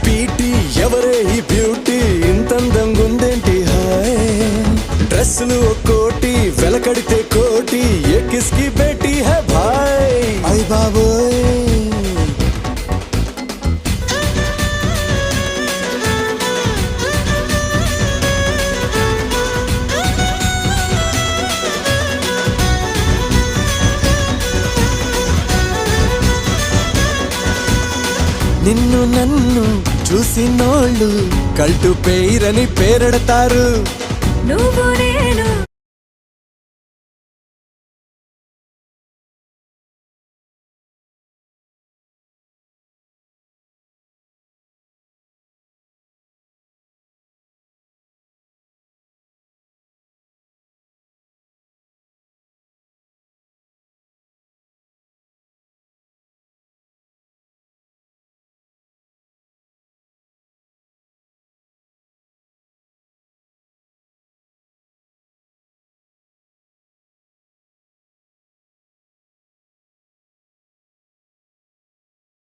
PT ఎవరే ఈ beauty ఇంతందంగుందేంటి hi డ్రెస్సులు ఒక్కోటి వెలకడితే కోటి ఏ కిస్కి బేటీ హై భాయ్ అయ్ బాబోయ్ నిన్ను నన్ను చూసినోళ్ళు కల్టు పేరని పేరెడతారు నువ్వు